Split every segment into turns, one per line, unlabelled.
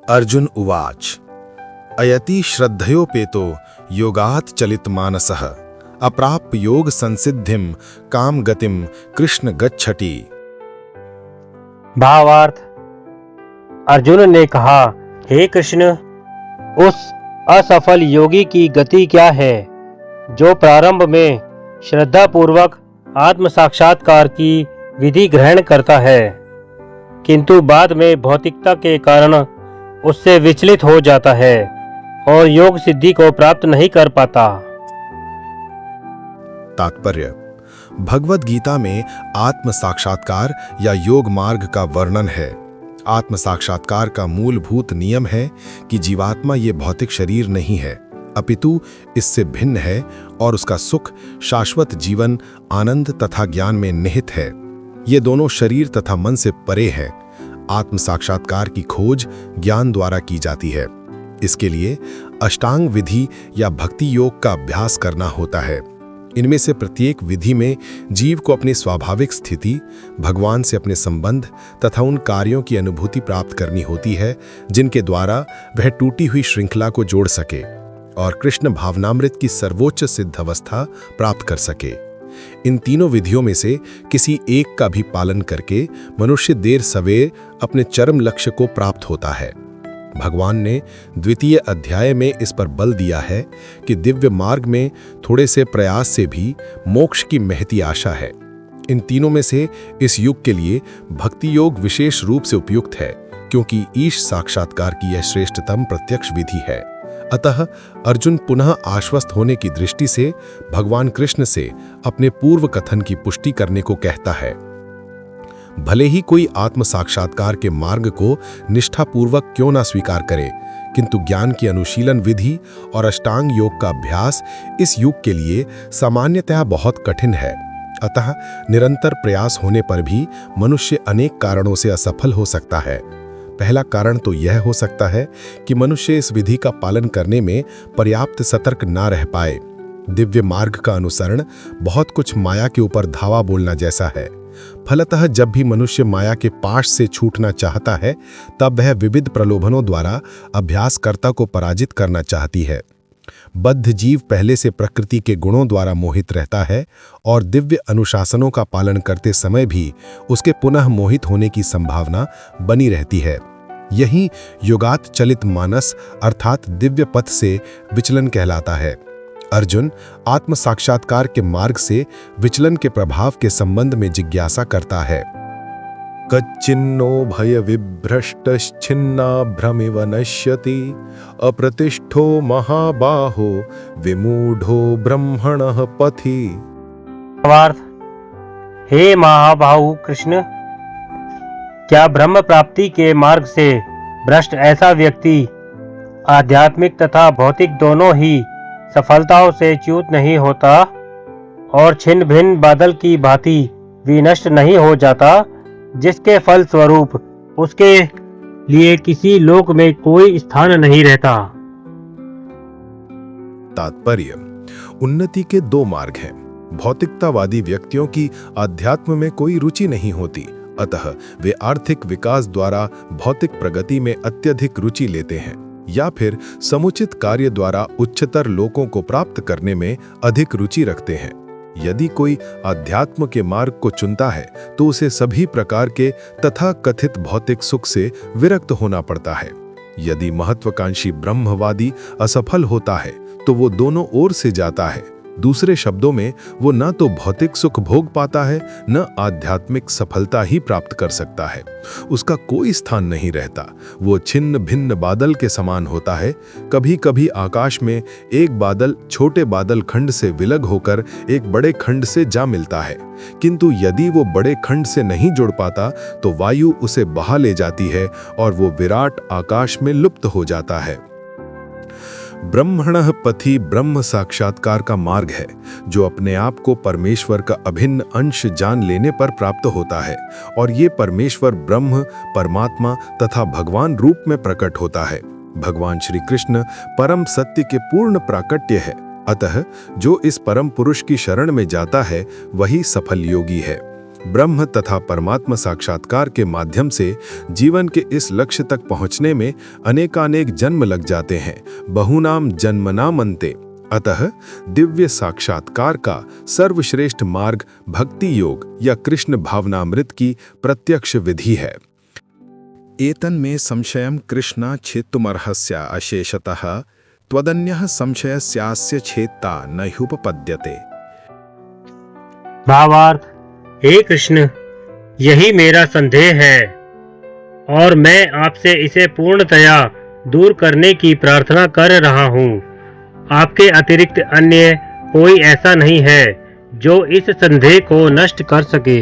अर्जुन उवाच अयति श्रद्धयोपेतो योगात् चलित मानसः अप्राप्य योग संसिद्धिं काम गतिम कृष्ण गच्छति।
भावार्थ। अर्जुन ने कहा, हे कृष्ण, उस असफल योगी की गति क्या है जो प्रारंभ में श्रद्धा पूर्वक आत्म साक्षात्कार की विधि ग्रहण करता है, किंतु बाद में भौतिकता के कारण उससे विचलित हो जाता है और योग सिद्धि को प्राप्त नहीं कर पाता।
तात्पर्य: भगवद गीता में आत्म साक्षात्कार या योग मार्ग का वर्णन है। आत्म साक्षात्कार का मूलभूत नियम है कि जीवात्मा ये भौतिक शरीर नहीं है, अपितु इससे भिन्न है और उसका सुख शाश्वत जीवन, आनंद तथा ज्ञान में निहित है। ये दोनों शरीर तथा मन से परे हैं। आत्म साक्षात्कार की खोज ज्ञान द्वारा की जाती है। इसके लिए अष्टांग विधि या भक्ति योग का अभ्यास करना होता है। इनमें से प्रत्येक विधि में जीव को अपनी स्वाभाविक स्थिति, भगवान से अपने संबंध तथा उन कार्यों की अनुभूति प्राप्त करनी होती है जिनके द्वारा वह टूटी हुई श्रृंखला को जोड़ सके और कृष्ण भावनामृत की सर्वोच्च सिद्ध अवस्था प्राप्त कर सके। इन तीनों विधियों में से किसी एक का भी पालन करके मनुष्य देर सवेर अपने चरम लक्ष्य को प्राप्त होता है। भगवान ने द्वितीय अध्याय में इस पर बल दिया है कि दिव्य मार्ग में थोड़े से प्रयास से भी मोक्ष की महती आशा है। इन तीनों में से इस युग के लिए भक्ति योग विशेष रूप से उपयुक्त है, क्योंकि ईश साक्षात्कार की यह श्रेष्ठतम प्रत्यक्ष विधि है। अतः अर्जुन पुनः आश्वस्त होने की दृष्टि से भगवान कृष्ण से अपने पूर्व कथन की पुष्टि करने को कहता है। भले ही कोई आत्म साक्षात्कार के मार्ग को निष्ठापूर्वक क्यों ना स्वीकार करे, किंतु ज्ञान की अनुशीलन विधि और अष्टांग योग का अभ्यास इस युग के लिए सामान्यतः बहुत कठिन है। अतः निरंतर प्रयास होने पर भी मनुष्य अनेक कारणों से असफल हो सकता है। पहला कारण तो यह हो सकता है कि मनुष्य इस विधि का पालन करने में पर्याप्त सतर्क ना रह पाए। दिव्य मार्ग का अनुसरण बहुत कुछ माया के ऊपर धावा बोलना जैसा है। फलतः जब भी मनुष्य माया के पाश से छूटना चाहता है, तब वह विविध प्रलोभनों द्वारा अभ्यासकर्ता को पराजित करना चाहती है। बद्ध जीव पहले से प्रकृति के गुणों द्वारा मोहित रहता है और दिव्य अनुशासनों का पालन करते समय भी उसके पुनः मोहित होने की संभावना बनी रहती है। यही योगात् चलित मानस अर्थात दिव्य पथ से विचलन कहलाता है। अर्जुन आत्म साक्षात्कार के मार्ग से विचलन के प्रभाव के संबंध में जिज्ञासा करता है। कच्चिन्नो भय विभ्रष्टश्छिन्ना भ्रमिव नश्यति अप्रतिष्ठो महाबाहो विमूढ़ो ब्रह्मणः पथि।
भावार्थ। हे महाबाहु कृष्ण, क्या ब्रह्म प्राप्ति के मार्ग से भ्रष्ट ऐसा व्यक्ति आध्यात्मिक तथा भौतिक दोनों ही सफलताओं से च्युत नहीं होता और छिन्न भिन्न बादल की भांति विनष्ट नहीं हो जाता, जिसके फल स्वरूप उसके लिए किसी लोक में कोई स्थान नहीं रहता।
तात्पर्य: उन्नति के दो मार्ग हैं। भौतिकतावादी व्यक्तियों की आध्यात्म में कोई रुचि नहीं होती, अतः वे आर्थिक विकास द्वारा भौतिक प्रगति में अत्यधिक रुचि लेते हैं, या फिर समुचित कार्य द्वारा उच्चतर लोकों को प्राप्त करने में अधिक रुचि रखते हैं। यदि कोई अध्यात्म के मार्ग को चुनता है तो उसे सभी प्रकार के तथा कथित भौतिक सुख से विरक्त होना पड़ता है। यदि महत्वाकांक्षी ब्रह्मवादी असफल होता है तो वो दोनों ओर से जाता है। दूसरे शब्दों में वो न तो भौतिक सुख भोग पाता है, न आध्यात्मिक सफलता ही प्राप्त कर सकता है। उसका कोई स्थान नहीं रहता। वो छिन्न भिन्न बादल के समान होता है। कभी कभी आकाश में एक बादल छोटे बादल खंड से विलग होकर एक बड़े खंड से जा मिलता है, किंतु यदि वो बड़े खंड से नहीं जुड़ पाता तो वायु उसे बहा ले जाती है और वो विराट आकाश में लुप्त हो जाता है। ब्रह्मणः पथि ब्रह्म साक्षात्कार का मार्ग है, जो अपने आप को परमेश्वर का अभिन्न अंश जान लेने पर प्राप्त होता है, और ये परमेश्वर ब्रह्म, परमात्मा तथा भगवान रूप में प्रकट होता है। भगवान श्री कृष्ण परम सत्य के पूर्ण प्राकट्य है। अतः जो इस परम पुरुष की शरण में जाता है वही सफल योगी है। ब्रह्म तथा परमात्मा साक्षात्कार के माध्यम से जीवन के इस लक्ष्य तक पहुंचने में अनेकानेक जन्म लग जाते हैं। बहुनाम जन्मनाम अन्ते। अतः दिव्य साक्षात्कार का सर्वश्रेष्ठ मार्ग भक्ति योग या कृष्ण भावनामृत की प्रत्यक्ष विधि है। एतन में संशयं कृष्ण छेत्तुमर्हस्य अशेषतः त्वदन्यः संशयस्यास्य छेत्ता न ह्युपपद्यते।
भावार्थ, हे कृष्ण, यही मेरा संदेह है और मैं आपसे इसे पूर्णतया दूर करने की प्रार्थना कर रहा हूँ। आपके अतिरिक्त अन्य कोई ऐसा नहीं है जो इस संदेह को नष्ट कर सके।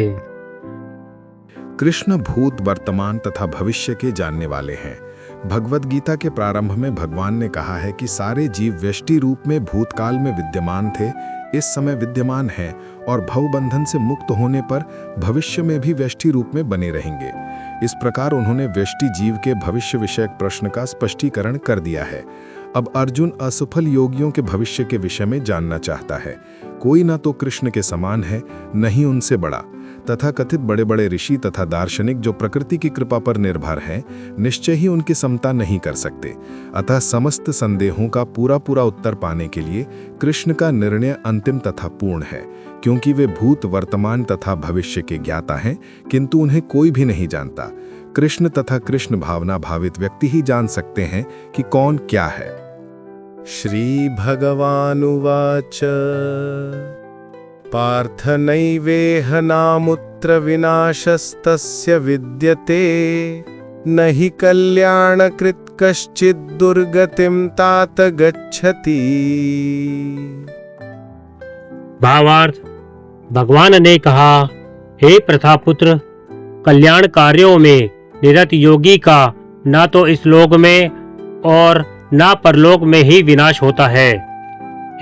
कृष्ण भूत, वर्तमान तथा भविष्य के जानने वाले हैं। भगवद गीता के प्रारंभ में भगवान ने कहा है कि सारे जीव व्यष्टि रूप में भूतकाल में विद्यमान थे, इस समय विद्यमान हैं और भवबंधन से मुक्त होने पर भविष्य में भी व्यष्टि रूप में बने रहेंगे। इस प्रकार उन्होंने व्यष्टि जीव के भविष्य विषयक प्रश्न का स्पष्टीकरण कर दिया है। अब अर्जुन असफल योगियों के भविष्य के विषय में जानना चाहता है। कोई न तो कृष्ण के समान है, न ही उनसे बड़ा। तथा कथित बड़े बड़े ऋषि तथा दार्शनिक जो प्रकृति की कृपा पर निर्भर हैं, निश्चय ही उनकी समता नहीं कर सकते। अतः समस्त संदेहों का पूरा पूरा उत्तर पाने के लिए कृष्ण का निर्णय अंतिम तथा पूर्ण है, क्योंकि वे भूत, वर्तमान तथा भविष्य के ज्ञाता हैं, किंतु उन्हें कोई भी नहीं जानता। कृष्ण तथा कृष्ण भावना भावित व्यक्ति ही जान सकते हैं कि कौन क्या है। श्री भगवानुवाच पार्थ नैवेह नामुत्र विनाशस्तस्य विद्यते न हि कल्याणकृत् कश्चित् दुर्गतिं तात गच्छति।
भावार्थ, भगवान ने कहा, हे प्रथापुत्र, कल्याण कार्यों में निरत योगी का ना तो इस लोक में और ना परलोक में ही विनाश होता है।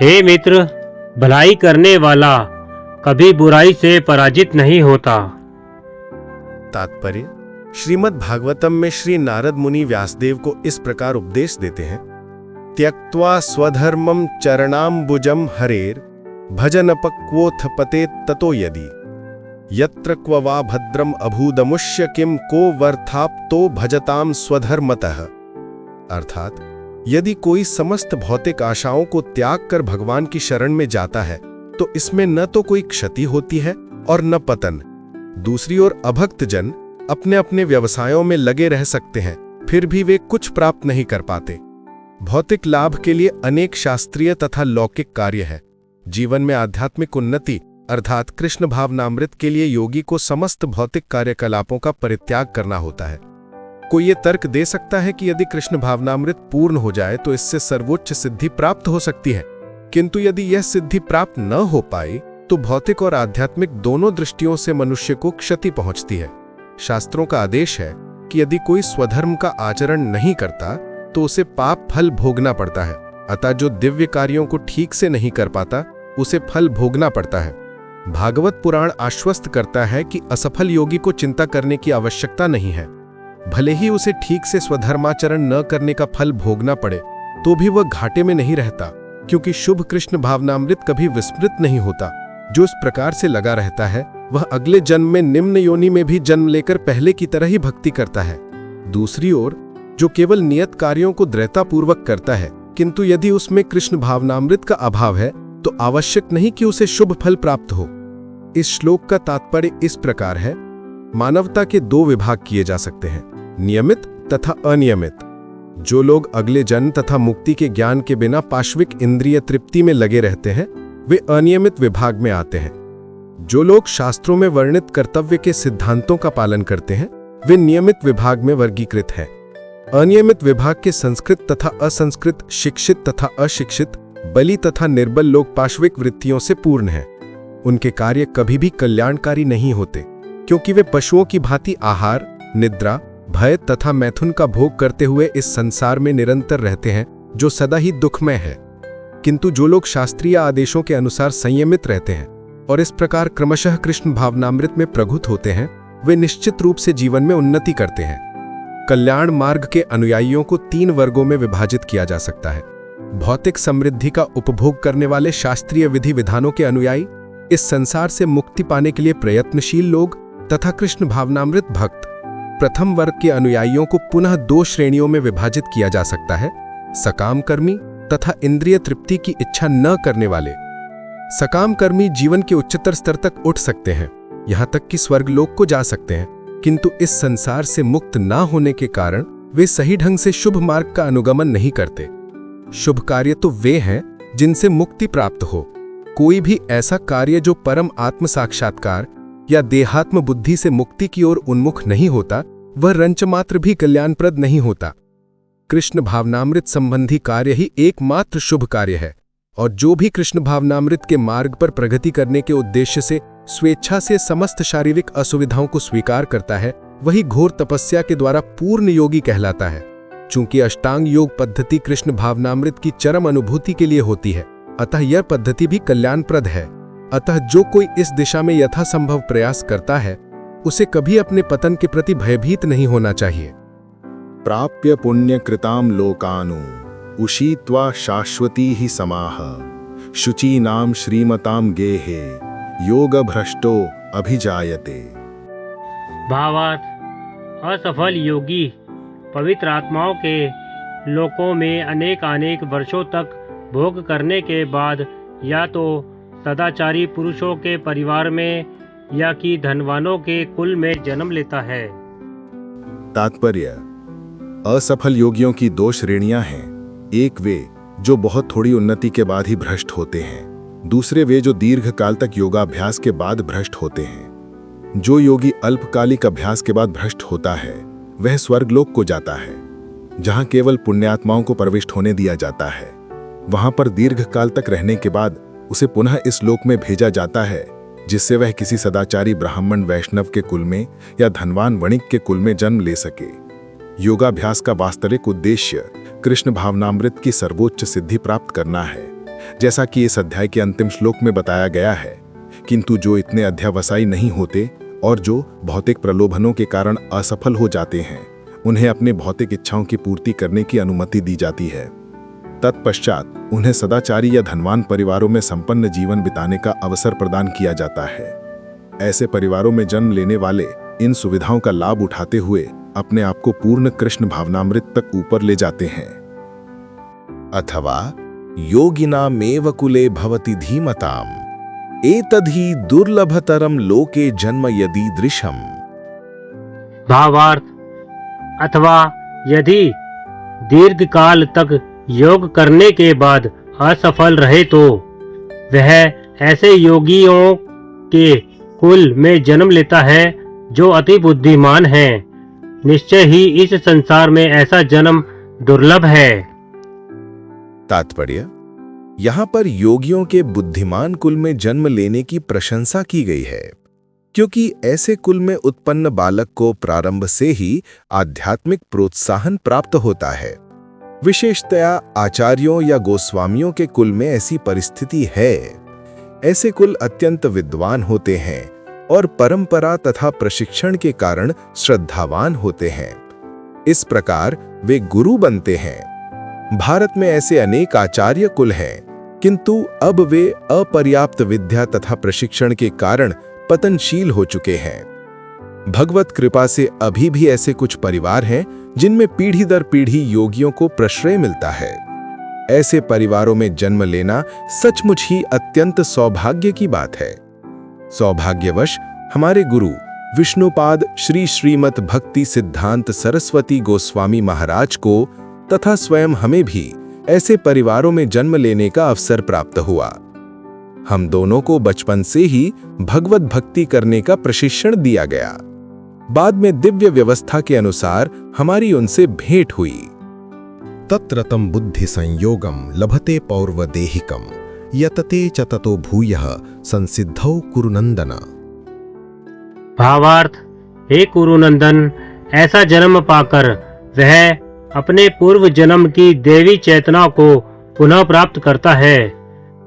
हे मित्र, भलाई करने वाला कभी बुराई से पराजित नहीं होता।
तात्पर्य, श्रीमद् भागवतम में श्री नारद मुनि व्यासदेव को इस प्रकार उपदेश देते हैं। त्यक्त्वा स्वधर्मं चरणाम्बुजं हरेर भजनपक्वोऽथ पतेत् ततो यदि यत्र क्व वा भद्रम अभूदमुष्य किम को वर्थाप्तो भजताम स्वधर्मतः। अर्थात, यदि कोई समस्त भौतिक आशाओं को त्याग कर भगवान की शरण में जाता है तो इसमें न तो कोई क्षति होती है और न पतन। दूसरी ओर अभक्त जन अपने अपने व्यवसायों में लगे रह सकते हैं, फिर भी वे कुछ प्राप्त नहीं कर पाते। भौतिक लाभ के लिए अनेक शास्त्रीय तथा लौकिक कार्य है। जीवन में आध्यात्मिक उन्नति अर्थात कृष्ण भावनामृत के लिए योगी को समस्त भौतिक कार्यकलापों का परित्याग करना होता है। कोई ये तर्क दे सकता है कि यदि कृष्ण भावनामृत पूर्ण हो जाए तो इससे सर्वोच्च सिद्धि प्राप्त हो सकती है, किंतु यदि यह सिद्धि प्राप्त न हो पाए तो भौतिक और आध्यात्मिक दोनों दृष्टियों से मनुष्य को क्षति पहुंचती है। शास्त्रों का आदेश है कि यदि कोई स्वधर्म का आचरण नहीं करता तो उसे पाप फल भोगना पड़ता है। अतः जो दिव्य कार्यों को ठीक से नहीं कर पाता उसे फल भोगना पड़ता है। भागवत पुराण आश्वस्त करता है कि असफल योगी को चिंता करने की आवश्यकता नहीं है। भले ही उसे ठीक से स्वधर्माचरण न करने का फल भोगना पड़े तो भी वह घाटे में नहीं रहता, क्योंकि शुभ कृष्ण भावनामृत कभी विस्मृत नहीं होता। जो इस प्रकार से लगा रहता है वह अगले जन्म में निम्न योनि में भी जन्म लेकर पहले की तरह ही भक्ति करता है। दूसरी ओर जो केवल नियत कार्यों को दृढ़तापूर्वक करता है, किंतु यदि उसमें कृष्ण भावनामृत का अभाव है तो आवश्यक नहीं कि उसे शुभ फल प्राप्त हो। इस श्लोक का तात्पर्य इस प्रकार है, मानवता के दो विभाग किए जा सकते हैं, नियमित तथा अनियमित। जो लोग अगले जन्म तथा मुक्ति के ज्ञान के बिना पाश्विक इंद्रिय तृप्ति में लगे रहते हैं वे अनियमित विभाग में आते हैं। जो लोग शास्त्रों में वर्णित कर्तव्य के सिद्धांतों का पालन करते हैं वे नियमित विभाग में वर्गीकृत हैं। अनियमित विभाग के संस्कृत तथा असंस्कृत, शिक्षित तथा अशिक्षित, बलि तथा निर्बल लोग पाश्विक वृत्तियों से पूर्ण हैं। उनके कार्य कभी भी कल्याणकारी नहीं होते, क्योंकि वे पशुओं की भांति आहार, निद्रा, भय तथा मैथुन का भोग करते हुए इस संसार में निरंतर रहते हैं, जो सदा ही दुखमय है। किंतु जो लोग शास्त्रीय आदेशों के अनुसार संयमित रहते हैं और इस प्रकार क्रमशः कृष्ण भावनामृत में प्रभुत होते हैं, वे निश्चित रूप से जीवन में उन्नति करते हैं। कल्याण मार्ग के अनुयायियों को 3 वर्गों में विभाजित किया जा सकता है। भौतिक समृद्धि का उपभोग करने वाले शास्त्रीय विधि विधानों के अनुयायी, ज्ञान के बिना पाश्विक इंद्रिय तृप्ति में लगे रहते हैं, जो सदा ही दुखमय है। इस संसार से मुक्ति पाने के लिए प्रयत्नशील लोग तथा कृष्ण भावनामृत भक्त प्रथम वर्ग के अनुयायियों को पुनः दो श्रेणियों में विभाजित किया जा सकता है, सकाम कर्मी तथा इंद्रिय तृप्ति की इच्छा न करने वाले। सकाम कर्मी जीवन के उच्चतर स्तर तक उठ सकते हैं, यहाँ तक कि स्वर्गलोक को जा सकते हैं, किंतु इस संसार से मुक्त न होने के कारण वे सही ढंग से शुभ मार्ग का अनुगमन नहीं करते। शुभ कार्य तो वे हैं जिनसे मुक्ति प्राप्त हो। कोई भी ऐसा कार्य जो परम आत्म साक्षात्कार या देहात्म बुद्धि से मुक्ति की ओर उन्मुख नहीं होता, वह रंचमात्र भी कल्याणप्रद नहीं होता। कृष्ण भावनामृत संबंधी कार्य ही एकमात्र शुभ कार्य है, और जो भी कृष्ण भावनामृत के मार्ग पर प्रगति करने के उद्देश्य से स्वेच्छा से समस्त शारीरिक असुविधाओं को स्वीकार करता है, वही घोर तपस्या के द्वारा पूर्ण योगी कहलाता है। चूंकि अष्टांग योग पद्धति कृष्ण भावनामृत की चरम अनुभूति के लिए होती है, अतः यह पद्धति भी कल्याणप्रद है। अतः जो कोई इस दिशा में यथासंभव प्रयास करता है, उसे कभी अपने पतन के प्रति भयभीत नहीं होना चाहिए।
प्राप्य पुण्यकृताम लोकानु उषित्वा शाश्वती ही समाह शुचीनाम श्रीमताम गेहे योग भ्रष्टो अभिजायते।
भावार्थ, असफल योगी पवित्र आत्माओं के लोकों में अनेक वर्षों तक भोग करने के बाद या तो सदाचारी पुरुषों के परिवार में या कि धनवानों के कुल में जन्म लेता है।
तात्पर्य, असफल योगियों की दो श्रेणियां हैं। एक वे जो बहुत थोड़ी उन्नति के बाद ही भ्रष्ट होते हैं, दूसरे वे जो दीर्घ काल तक योगाभ्यास के बाद भ्रष्ट होते हैं। जो योगी अल्पकालिक अभ्यास के बाद भ्रष्ट होता है, वह स्वर्गलोक को जाता है, जहां केवल पुण्यात्माओं को प्रविष्ट होने दिया जाता है। वहां पर दीर्घ काल तक रहने के बाद उसे पुनः इस लोक में भेजा जाता है, जिससे वह किसी सदाचारी ब्राह्मण वैष्णव के कुल में या धनवान वणिक के कुल में जन्म ले सके। योगाभ्यास का वास्तविक उद्देश्य कृष्ण भावनामृत की सर्वोच्च सिद्धि प्राप्त करना है, जैसा कि इस अध्याय के अंतिम श्लोक में बताया गया है। किंतु जो इतने अध्यावसायी नहीं होते और जो भौतिक प्रलोभनों के कारण असफल हो जाते हैं, उन्हें अपने भौतिक इच्छाओं की पूर्ति करने की अनुमति दी जाती है। तत्पश्चात उन्हें सदाचारी या धनवान परिवारों में संपन्न जीवन बिताने का अवसर प्रदान किया जाता है। ऐसे परिवारों में जन्म लेने वाले इन सुविधाओं का लाभ उठाते हुए अपने आप को पूर्ण कृष्ण भावनामृत तक ऊपर ले जाते हैं।
अथवा योगिनामेव कुले भवति धीमताम् एतद्धि दुर्लभतरम लोके जन्म यदीदृशम्।
भावार्थ, अथवा यदि दीर्घ काल तक योग करने के बाद असफल रहे तो वह ऐसे योगियों के कुल में जन्म लेता है जो अति बुद्धिमान हैं। निश्चय ही इस संसार में ऐसा जन्म दुर्लभ है।
तात्पर्य, यहाँ पर योगियों के बुद्धिमान कुल में जन्म लेने की प्रशंसा की गई है, क्योंकि ऐसे कुल में उत्पन्न बालक को प्रारंभ से ही आध्यात्मिक प्रोत्साहन प्राप्त होता है। विशेषतया आचार्यों या गोस्वामियों के कुल में ऐसी परिस्थिति है। ऐसे कुल अत्यंत विद्वान होते हैं और परंपरा तथा प्रशिक्षण के कारण श्रद्धावान होते हैं। इस प्रकार वे गुरु बनते हैं। भारत में ऐसे अनेक आचार्य कुल हैं, किंतु अब वे अपर्याप्त विद्या तथा प्रशिक्षण के कारण पतनशील हो चुके हैं। भगवत कृपा से अभी भी ऐसे कुछ परिवार हैं जिनमें पीढ़ी दर पीढ़ी योगियों को प्रश्रय मिलता है। ऐसे परिवारों में जन्म लेना सचमुच ही अत्यंत सौभाग्य की बात है। सौभाग्यवश हमारे गुरु विष्णुपाद श्री श्रीमद् भक्ति सिद्धांत सरस्वती गोस्वामी महाराज को तथा स्वयं हमें भी ऐसे परिवारों में जन्म लेने का अवसर प्राप्त हुआ। हम दोनों को बचपन से ही भगवत भक्ति करने का प्रशिक्षण दिया गया। बाद में दिव्य व्यवस्था के अनुसार हमारी उनसे भेंट हुई।
तत्रतम बुद्धि संयोगम लभते पौर्वदेहिकम यतते च ततो भूयः संसिद्धौ कुरुनंदन।
भावार्थ, हे कुरुनंदन, ऐसा जन्म पाकर वह अपने पूर्व जन्म की देवी चेतना को पुनः प्राप्त करता है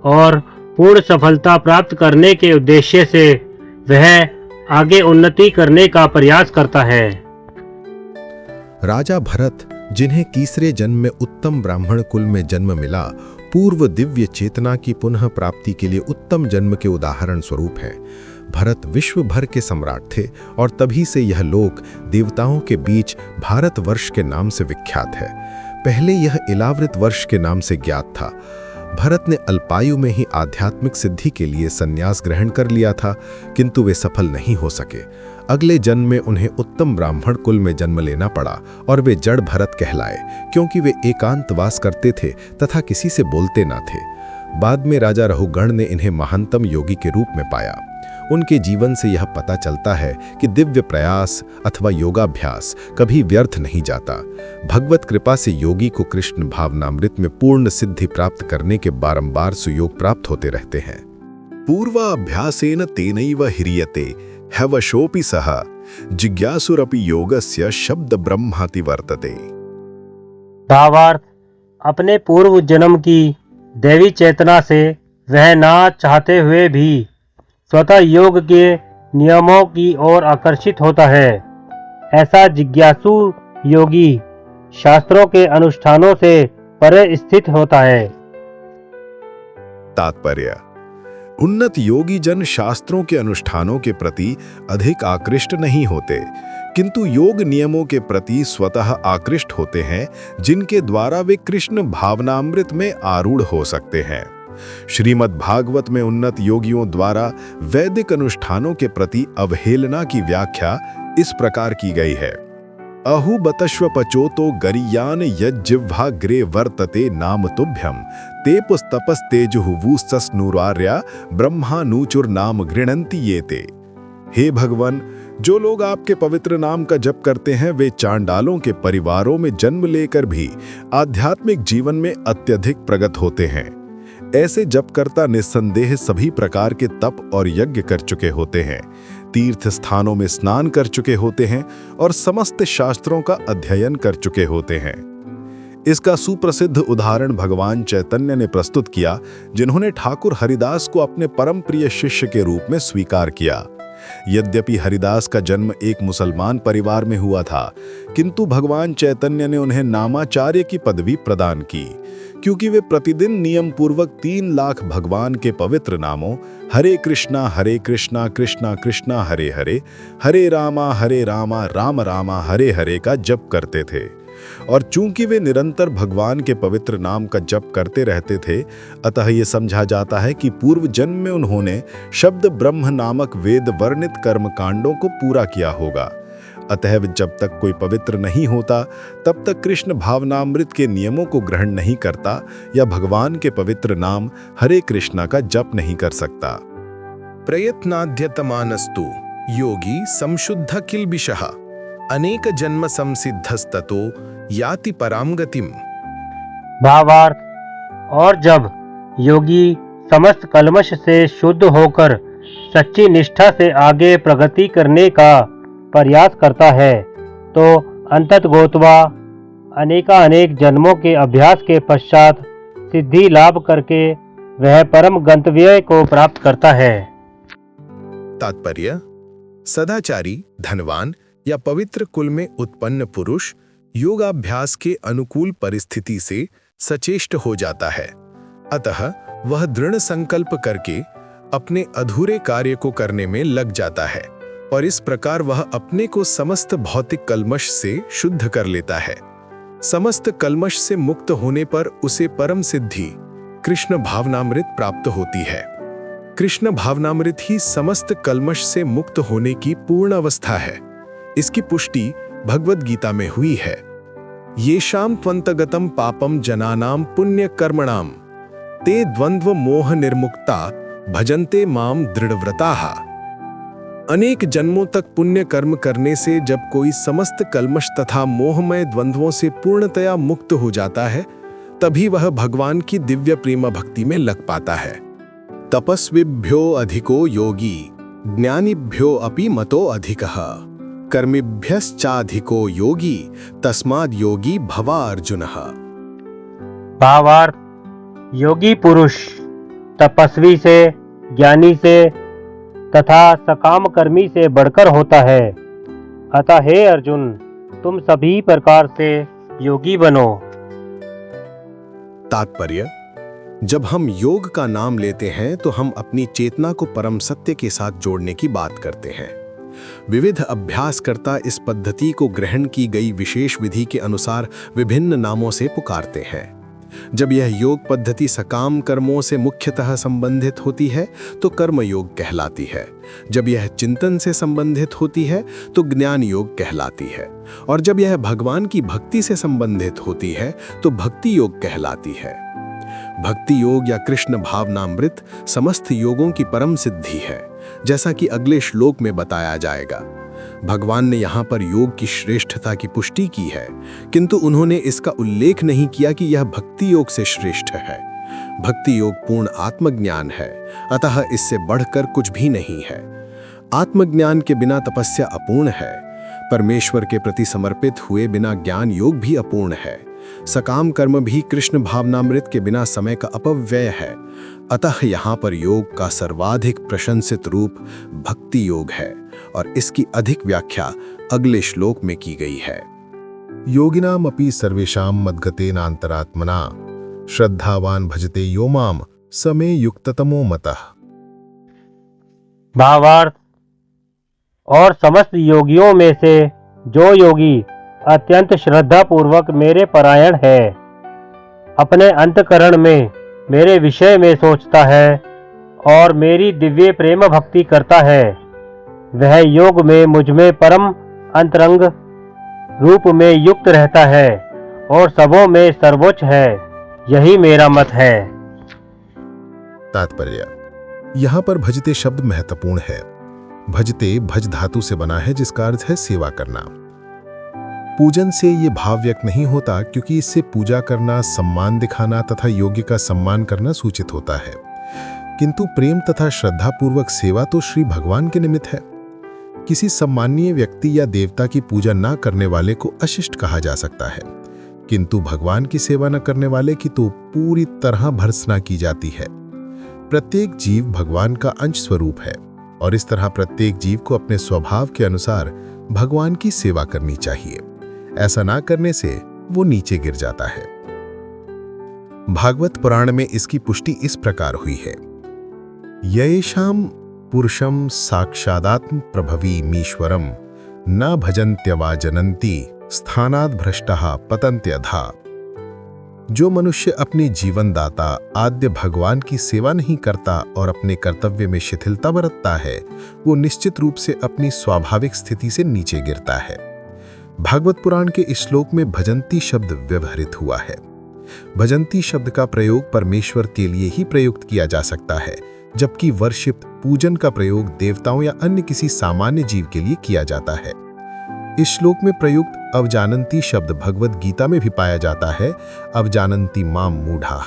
और पूर्ण सफलता प्राप्त करने के उद्देश्य से वह आगे उन्नति करने का प्रयास करता है।
राजा भरत, जिन्हें तीसरे जन्म में उत्तम ब्राह्मण कुल में जन्म मिला, पूर्व दिव्य चेतना की पुनः प्राप्ति के लिए उत्तम जन्म के उदाहरण स्वरूप हैं। भरत विश्व भर के सम्राट थे और तभी से यह लोक देवताओं के बीच भारतवर्ष के नाम से विख्यात है। पहले यह इलावृत वर्ष के नाम से ज्ञात था। भरत ने अल्पायु में ही आध्यात्मिक सिद्धि के लिए संन्यास ग्रहण कर लिया था, किंतु वे सफल नहीं हो सके। अगले जन्म में उन्हें उत्तम ब्राह्मण कुल में जन्म लेना पड़ा और वे जड़ भरत कहलाए, क्योंकि वे एकांतवास करते थे तथा किसी से बोलते न थे। बाद में राजा रहुगण ने इन्हें महानतम योगी के रूप में पाया। उनके जीवन से यह पता चलता है कि दिव्य प्रयास अथवा योगाभ्यास कभी व्यर्थ नहीं जाता। भगवत कृपा से योगी को कृष्ण भावनामृत में पूर्ण सिद्धि प्राप्त करने के बारंबार सुयोग प्राप्त होते रहते हैं।
पूर्वाभ्यासेन तेनैव ह्रियते हैवशोऽपि सः जिज्ञासुरपि योगस्य शब्द ब्रह्माति वर्तते।
भावार्थ, अपने पूर्व जन्म की दैवी चेतना से वह ना चाहते हुए भी स्वतः योग के नियमों की ओर आकर्षित होता है। ऐसा जिज्ञासु योगी शास्त्रों के अनुष्ठानों से परे स्थित होता है।
तात्पर्य: उन्नत योगी जन शास्त्रों के अनुष्ठानों के प्रति अधिक आकृष्ट नहीं होते, किंतु योग नियमों के प्रति स्वतः आकृष्ट होते हैं, जिनके द्वारा वे कृष्ण भावनामृत में आरूढ़ हो सकते हैं। श्रीमद् भागवत में उन्नत योगियों द्वारा वैदिक अनुष्ठानों के प्रति अवहेलना की व्याख्या इस प्रकार की गई है। अहु बतश्व पचोतो गरियान यज्जिह्वाग्रे वर्तते नाम तुभ्यम ते पुस्तपस्तेजुहुवुस्तस्नुरार्या ब्रह्मानुचुर नाम गृणन्ति येते। हे भगवान, जो लोग आपके पवित्र नाम का जप करते हैं वे चांडालों के परिवारों में जन्म लेकर भी आध्यात्मिक जीवन में अत्यधिक प्रगत होते हैं। ऐसे जपकर्ता निस्संदेह सभी प्रकार के तप और यज्ञ कर चुके होते हैं, तीर्थ स्थानों में स्नान कर चुके होते हैं और समस्त शास्त्रों का अध्ययन कर चुके होते हैं। इसका सुप्रसिद्ध उदाहरण भगवान चैतन्य ने प्रस्तुत किया, जिन्होंने ठाकुर हरिदास को अपने परम प्रिय शिष्य के रूप में स्वीकार किया। यद्यपि हरिदास का जन्म एक मुसलमान परिवार में हुआ था, किंतु भगवान चैतन्य ने उन्हें नामाचार्य की पदवी प्रदान की, क्योंकि वे प्रतिदिन नियम पूर्वक 3 लाख भगवान के पवित्र नामों हरे कृष्णा कृष्णा कृष्णा हरे हरे, हरे रामा राम रामा हरे हरे का जप करते थे। और चूंकि वे निरंतर भगवान के पवित्र नाम का जप करते रहते थे, अतः ये समझा जाता है कि पूर्व जन्म में उन्होंने शब्द ब्रह्म नामक वेद वर्णित कर्म कांडों को पूरा किया होगा। अतः जब तक कोई पवित्र नहीं होता, तब तक कृष्ण भावनामृत के नियमों को ग्रहण नहीं करता या भगवान के पवित्र नाम हरे कृष्णा का जप नहीं कर सकता। प्रयत्नाद्यतमानस्तु योगी संशुद्ध किल्बिषः अनेक जन्म संसिद्धस्ततो याति पराम गतिम।
भावार्थ, और जब योगी समस्त कल्मश से शुद्ध होकर सच्ची निष्ठा से आगे प्रगति करने का प्रयास करता है, तो अंततगोत्वा अनेकानेक जन्मों के अभ्यास के पश्चात सिद्धि लाभ करके वह परम गंतव्य को प्राप्त करता है।
तात्पर्य: सदाचारी, धनवान या पवित्र कुल में उत्पन्न पुरुष योगाभ्यास के अनुकूल परिस्थिति से सचेष्ट हो जाता है। अतः वह दृढ़ संकल्प करके अपने अधूरे कार्य को करने में लग जाता है और इस प्रकार वह अपने को समस्त भौतिक कल्मश से शुद्ध कर लेता है। समस्त कल्मश से मुक्त होने पर उसे परम सिद्धि कृष्ण भावनामृत प्राप्त होती है। कृष्ण भावनामृत ही समस्त कल्मश से मुक्त होने की पूर्ण अवस्था है। इसकी पुष्टि भगवद गीता में हुई है। येषां त्वन्तगतं पापम जनानां पुण्य कर्मणाम ते द्वंद्व मोह निर्मुक्ता भजन्ते माम दृढ़व्रताः। अनेक जन्मों तक पुण्य कर्म करने से जब कोई समस्त कल्मश तथा मोहमय द्वंद्वों से पूर्णतया मुक्त हो जाता है, तभी वह भगवान की दिव्य प्रेम भक्ति में लग पाता है। तपस्विभ्यो अधिको योगी ज्ञानिभ्यो अपि मतो अधिकः कर्मिभ्यश्चाधिको योगी तस्माद् योगी भवा अर्जुनः।
भावार्थ, योगी पुरुष तपस्वी से, ज्ञानी से तथा सकाम कर्मी से बढ़कर होता है। अतः हे अर्जुन, तुम सभी प्रकार से योगी बनो।
तात्पर्य:
जब हम योग का नाम लेते हैं तो हम अपनी चेतना को परम सत्य के साथ जोड़ने की बात करते हैं। विविध अभ्यासकर्ता इस पद्धति को ग्रहण की गई विशेष विधि के अनुसार विभिन्न नामों से पुकारते हैं। जब यह योग पद्धति सकाम कर्मों से मुख्यतः संबंधित होती है तो कर्म योग कहलाती है। जब यह चिंतन से संबंधित होती है तो ज्ञान योग कहलाती है। और जब यह भगवान की भक्ति से संबंधित होती है तो भक्ति योग कहलाती है। भक्ति योग या कृष्ण भावनामृत समस्त योगों की परम सिद्धि है, जैसा कि अगले श्लोक में बताया जाएगा। भगवान ने यहाँ पर योग की श्रेष्ठता की पुष्टि की है, किंतु उन्होंने इसका उल्लेख नहीं किया कि यह भक्ति योग से श्रेष्ठ है। भक्ति योग पूर्ण आत्मज्ञान है, अतः इससे बढ़कर कुछ भी नहीं है। आत्मज्ञान के बिना तपस्या अपूर्ण है। परमेश्वर के प्रति समर्पित हुए बिना ज्ञान योग भी अपूर्ण है। सकाम कर्म भी कृष्ण भावनामृत के बिना समय का अपव्यय है। अतः यहाँ पर योग का सर्वाधिक प्रशंसित रूप भक्ति योग है और इसकी अधिक व्याख्या अगले श्लोक में की गई है।
योगिनाम अपि सर्वेषां मद्गतेनान्तरात्मना श्रद्धावान भजते यो माम समे युक्ततमो मतः।
भावार्थ, और समस्त योगियों में से जो योगी अत्यंत श्रद्धा पूर्वक मेरे परायण है, अपने अंतकरण में मेरे विषय में सोचता है और मेरी दिव्य प्रेम भक्ति करता है, वह योग में मुझ में परम अंतरंग रूप में युक्त रहता है और सबों में सर्वोच्च है। यही मेरा मत है।
तात्पर्य, यहाँ पर भजते शब्द महत्वपूर्ण है। भजते भज धातु से बना है, जिसका अर्थ है सेवा करना। पूजन से ये भाव व्यक्त नहीं होता, क्योंकि इससे पूजा करना, सम्मान दिखाना तथा योग्य का सम्मान करना सूचित होता है। किंतु प्रेम तथा श्रद्धा पूर्वक सेवा तो श्री भगवान के निमित्त है। किसी सम्मानीय व्यक्ति या देवता की पूजा न करने वाले को अशिष्ट कहा जा सकता है, किंतु भगवान की सेवा न करने वाले की तो पूरी तरह भर्त्सना की जाती है। प्रत्येक जीव भगवान का अंश स्वरूप है और इस तरह प्रत्येक जीव को अपने स्वभाव के अनुसार भगवान की सेवा करनी चाहिए। ऐसा ना करने से वो नीचे गिर जाता है। भागवत पुराण में इसकी पुष्टि इस प्रकार हुई है। येषां पुरुषं साक्षादात्म प्रभवीमीश्वरं न भजन्त्यवा जनन्ति स्थानाद् भ्रष्टः पतन्त्यधा। जो मनुष्य अपने जीवनदाता आद्य भगवान की सेवा नहीं करता और अपने कर्तव्य में शिथिलता बरतता है, वो निश्चित रूप से अपनी स्वाभाविक स्थिति से नीचे गिरता है। भागवत पुराण के इस श्लोक में भजंती शब्द व्यवहृत हुआ है। भजंती शब्द का प्रयोग परमेश्वर के लिए ही प्रयुक्त किया जा सकता है, जबकि वर्शिप पूजन का प्रयोग देवताओं या अन्य किसी सामान्य जीव के लिए किया जाता है। इस श्लोक में प्रयुक्त अवजानंती शब्द भगवद गीता में भी पाया जाता है। अवजानंती माम मूढ़ा।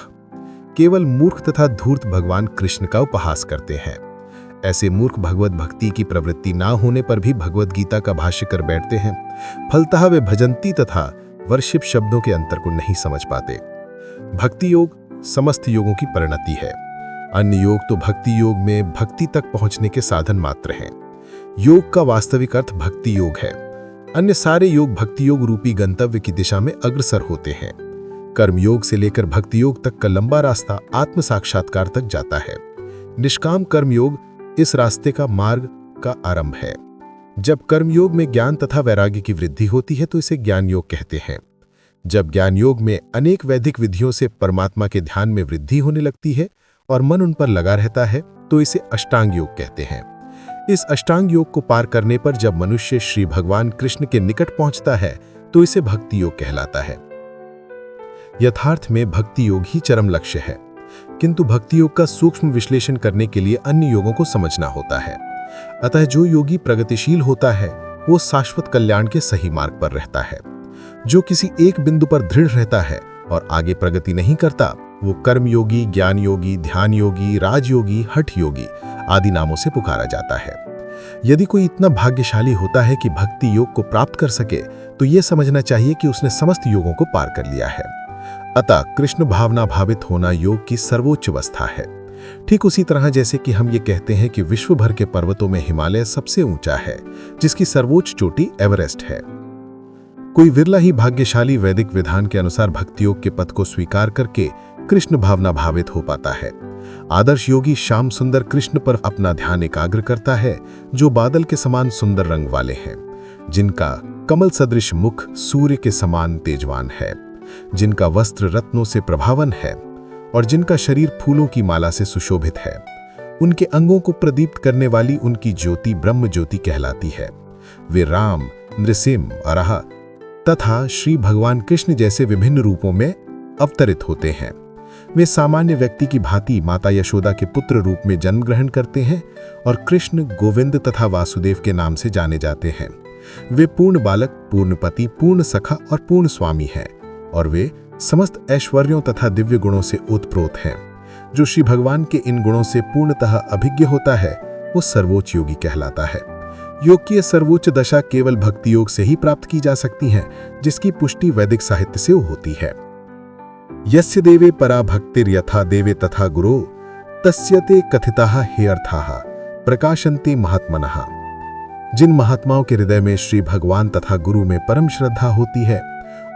केवल मूर्ख तथा धूर्त भगवान कृष्ण का उपहास करते हैं। ऐसे मूर्ख भगवत भक्ति की प्रवृत्ति ना होने पर भी भगवद गीता का भाष्य कर बैठते हैं। फलतः वे भजंती तथा वर्शिप शब्दों के अंतर को नहीं समझ पाते। भक्ति योग समस्त योगों की परिणति है। अन्य योग तो भक्ति योग में भक्ति तक पहुंचने के साधन मात्र हैं। योग का वास्तविक अर्थ भक्ति योग है। अन्य सारे योग भक्ति योग रूपी गंतव्य की दिशा में अग्रसर होते हैं। कर्म योग से लेकर भक्ति योग तक का लंबा रास्ता आत्म साक्षात्कार तक जाता है। निष्काम कर्म योग इस रास्ते का मार्ग का आरंभ है। जब कर्म योग में ज्ञान तथा वैराग्य की वृद्धि होती है तो इसे ज्ञान योग कहते हैं। जब ज्ञान योग में अनेक वैदिक विधियों से परमात्मा के ध्यान में वृद्धि होने लगती है और मन उन पर लगा रहता है तो इसे अष्टांग योग कहते हैं। इस अष्टांग योग को पार करने पर जब मनुष्य श्री भगवान कृष्ण के निकट पहुंचता है तो इसे भक्ति योग कहलाता है। यथार्थ में भक्ति योग ही चरम लक्ष्य है, किंतु भक्ति योग का सूक्ष्म विश्लेषण करने के लिए अन्य योगों को समझना होता है। अतः जो योगी प्रगतिशील होता है वो शाश्वत कल्याण के सही मार्ग पर रहता है। जो किसी एक बिंदु पर दृढ़ रहता है और आगे प्रगति नहीं करता वो कर्म योगी, ज्ञान योगी, ध्यान योगी, राजयोगी, हठ योगी आदि नामों से पुकारा जाता है। यदि कोई इतना भाग्यशाली होता है कि भक्ति योग को प्राप्त कर सके तो ये समझना चाहिए कि उसने समस्त योगों को पार कर लिया है। अतः कृष्ण भावना भावित होना योग की सर्वोच्च अवस्था है। ठीक उसी तरह जैसे कि हम ये कहते हैं कि विश्व भर के पर्वतों में हिमालय सबसे ऊंचा है, जिसकी सर्वोच्च चोटी एवरेस्ट है। कोई विरला ही भाग्यशाली वैदिक विधान के अनुसार भक्ति योग के पथ को स्वीकार करके
कृष्ण भावना भावित हो पाता है। आदर्श योगी श्याम सुंदर कृष्ण पर अपना ध्यान एकाग्र करता है, जो बादल के समान सुंदर रंग वाले हैं, जिनका कमल सदृश मुख सूर्य के समान तेजवान है, जिनका वस्त्र रत्नों से प्रभावन है और जिनका शरीर फूलों की माला से सुशोभित है। उनके अंगों को प्रदीप्त करने वाली उनकी ज्योति ब्रह्म ज्योति कहलाती है। वे राम, नृसिंह, अराह तथा श्री भगवान कृष्ण जैसे विभिन्न रूपों में अवतरित होते हैं। वे सामान्य व्यक्ति की भांति माता यशोदा के पुत्र रूप में जन्म ग्रहण करते हैं और कृष्ण, गोविंद तथा वासुदेव के नाम से जाने जाते हैं। वे पूर्ण बालक, पूर्ण पति, पूर्ण सखा और पूर्ण स्वामी हैं और वे समस्त ऐश्वर्यों तथा दिव्य गुणों से ओतप्रोत हैं। जो श्री भगवान के इन गुणों से पूर्णतः अभिज्ञ होता है, वो सर्वोच्च योगी कहलाता है। योग की सर्वोच्च दशा केवल भक्ति योग से ही प्राप्त की जा सकती है, जिसकी पुष्टि वैदिक साहित्य से होती है। यस्य देवे परा भक्तिर् यथा देवे तथा गुरो तस्य ते कथिताः हे अर्थाः प्रकाशन्ते महात्मनः। जिन महात्माओं के हृदय में श्री भगवान तथा गुरु में परम श्रद्धा होती है,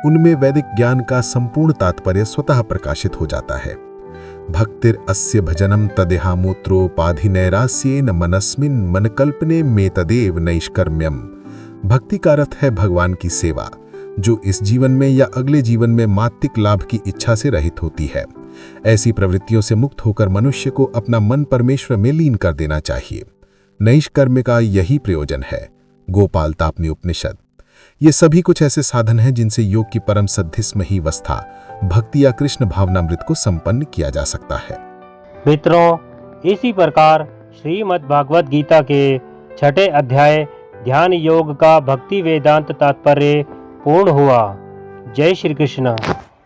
उनमें वैदिक ज्ञान का संपूर्ण तात्पर्य स्वतः प्रकाशित हो जाता है। भक्तिर अस्य भजनम तदेहामूत्रोपाधिनैरास्येन मनस्मिन् मनकल्पने में तदेव नैष्कर्म्यम। भक्ति का अर्थ है भगवान की सेवा, जो इस जीवन में या अगले जीवन में मात्रिक लाभ की इच्छा से रहित होती है। ऐसी प्रवृत्तियों से मुक्त होकर मनुष्य को अपना मन परमेश्वर में लीन कर देना चाहिए। नैष्कर्म्य का यही प्रयोजन है। गोपाल तापनी उपनिषद। ये सभी कुछ ऐसे साधन हैं जिनसे योग की परम सद्धिस्मही अवस्था भक्ति या कृष्ण भावनामृत को संपन्न किया जा सकता है।
मित्रों, इसी प्रकार श्रीमद् भागवत गीता के 6ठे अध्याय ध्यान योग का भक्ति वेदांत तात्पर्य पूर्ण हुआ। जय श्री कृष्ण।